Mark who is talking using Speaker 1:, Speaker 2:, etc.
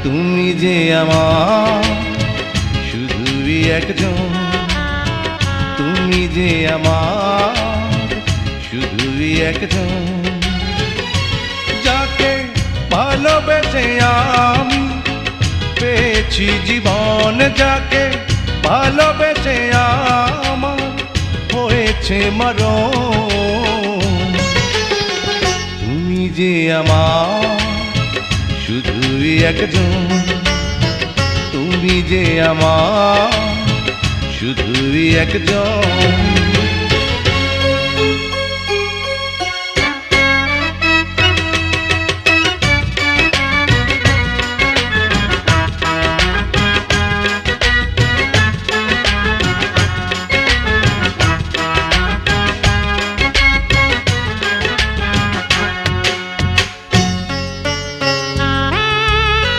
Speaker 1: তুমি যে আমার শুধুই একজন, তুমি যে আমার শুধুই একজন, যাকে ভালোবেসে আমি পেয়েছি জীবন, যাকে ভালোবেসে আমার হয়েছে মরণ। তুমি যে আমার শুধুই একজন, তুমি যে আমার শুধুই একজন।